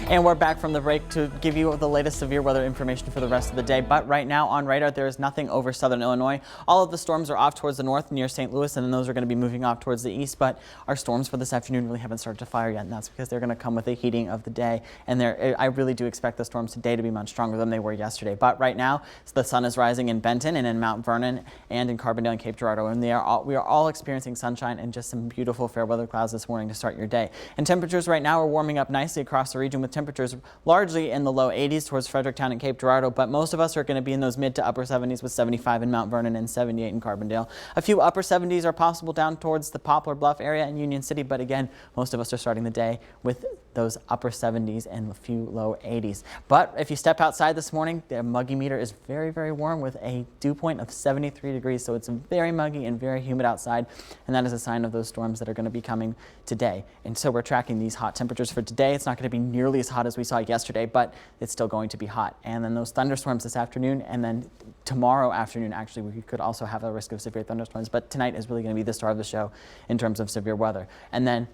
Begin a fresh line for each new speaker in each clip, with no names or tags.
And we're back from the break to give you the latest severe weather information for the rest of the day. But right now on radar, there is nothing over southern Illinois. All of the storms are off towards the north near St. Louis, and then those are going to be moving off towards the east. But our storms for this afternoon really haven't started to fire yet, and that's because they're going to come with a heating of the day. And I really do expect the storms today to be much stronger than they were yesterday. But right now, the sun is rising in Benton and in Mount Vernon and in Carbondale and Cape Girardeau, and we are all experiencing sunshine and just some beautiful fair weather clouds this morning to start your day. And temperatures right now are warming up nicely across the region, with temperatures largely in the low 80s towards Fredericktown and Cape Girardeau, but most of us are going to be in those mid to upper 70s with 75 in Mount Vernon and 78 in Carbondale. A few upper 70s are possible down towards the Poplar Bluff area and Union City, but again, most of us are starting the day with those upper 70s and a few low 80s. But if you step outside this morning, the muggy meter is very, very warm with a dew point of 73 degrees, so it's very muggy and very humid outside, and that is a sign of those storms that are going to be coming today. And so we're tracking these hot temperatures for today. It's not going to be nearly as hot as we saw yesterday, but it's still going to be hot. And then those thunderstorms this afternoon, and then tomorrow afternoon, actually, we could also have a risk of severe thunderstorms, but tonight is really going to be the star of the show in terms of severe weather. And then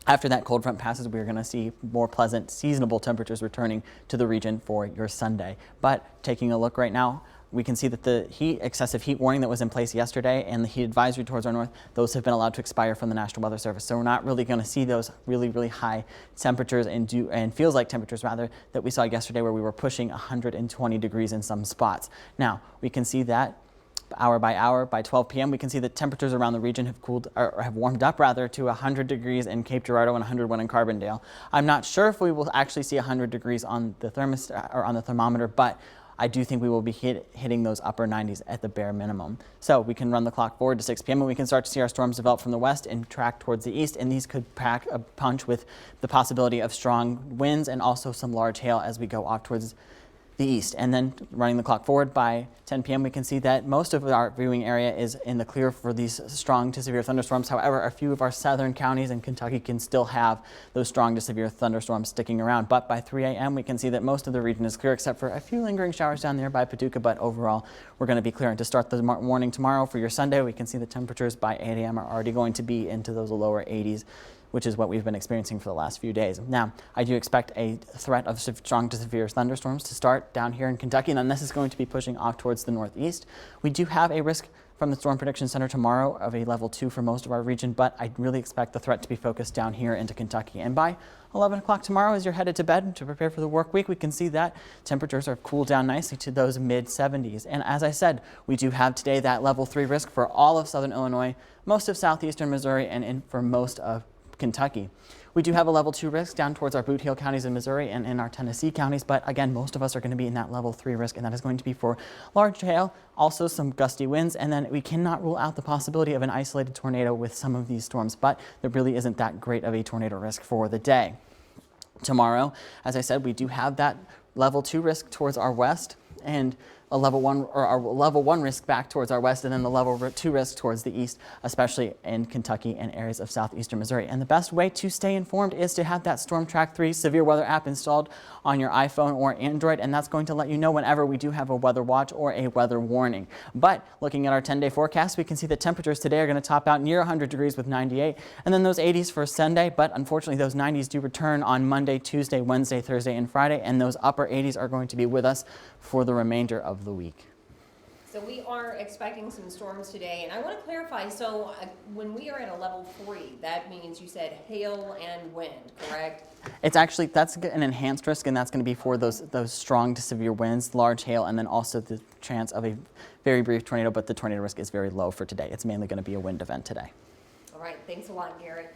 after that cold front passes, we're going to see more pleasant, seasonable temperatures returning to the region for your Sunday. But taking a look right now, we can see that the excessive heat warning that was in place yesterday and the heat advisory towards our north, those have been allowed to expire from the National Weather Service. So we're not really going to see those really, really high temperatures and feels like temperatures rather that we saw yesterday, where we were pushing 120 degrees in some spots. Now we can see that hour by hour, by 12 p.m., we can see that temperatures around the region have cooled, or have warmed up rather, to 100 degrees in Cape Girardeau and 101 in Carbondale. I'm not sure if we will actually see 100 degrees on the thermostat or on the thermometer, but I do think we will be hitting those upper 90s at the bare minimum. So we can run the clock forward to 6 p.m. and we can start to see our storms develop from the west and track towards the east, and these could pack a punch with the possibility of strong winds and also some large hail as we go off towards the east. And then running the clock forward by 10 p.m. we can see that most of our viewing area is in the clear for these strong to severe thunderstorms. However, a few of our southern counties in Kentucky can still have those strong to severe thunderstorms sticking around. But by 3 a.m. we can see that most of the region is clear except for a few lingering showers down there by Paducah, but overall we're going to be clear. And to start the morning tomorrow for your Sunday, we can see the temperatures by 8 a.m. are already going to be into those lower 80s, which is what we've been experiencing for the last few days. Now, I do expect a threat of strong to severe thunderstorms to start down here in Kentucky, and then this is going to be pushing off towards the northeast. We do have a risk from the Storm Prediction Center tomorrow of a level 2 for most of our region, but I really expect the threat to be focused down here into Kentucky. And by 11 o'clock tomorrow, as you're headed to bed to prepare for the work week, we can see that temperatures are cooled down nicely to those mid 70s. And as I said, we do have today that level 3 risk for all of southern Illinois, most of southeastern Missouri, and for most of Kentucky. We do have a level 2 risk down towards our Boot Heel counties in Missouri and in our Tennessee counties, but again, most of us are going to be in that level 3 risk, and that is going to be for large hail, also some gusty winds, and then we cannot rule out the possibility of an isolated tornado with some of these storms, but there really isn't that great of a tornado risk for the day. Tomorrow, as I said, we do have that level 2 risk towards our west, and a level 1 or our level 1 risk back towards our west, and then the level 2 risk towards the east, especially in Kentucky and areas of southeastern Missouri. And the best way to stay informed is to have that Storm Track 3 severe weather app installed on your iPhone or Android, and that's going to let you know whenever we do have a weather watch or a weather warning. But looking at our 10-day forecast, we can see that temperatures today are going to top out near 100 degrees with 98, and then those 80s for Sunday, but unfortunately those 90s do return on Monday, Tuesday, Wednesday, Thursday, and Friday, and those upper 80s are going to be with us for the remainder of the week.
So we are expecting some storms today, and I want to clarify, so when we are at a level 3, that means you said hail and wind, correct?
It's actually, that's an enhanced risk, and that's going to be for those strong to severe winds, large hail, and then also the chance of a very brief tornado, but the tornado risk is very low for today. It's mainly going to be a wind event today.
All right, thanks a lot, Garrett.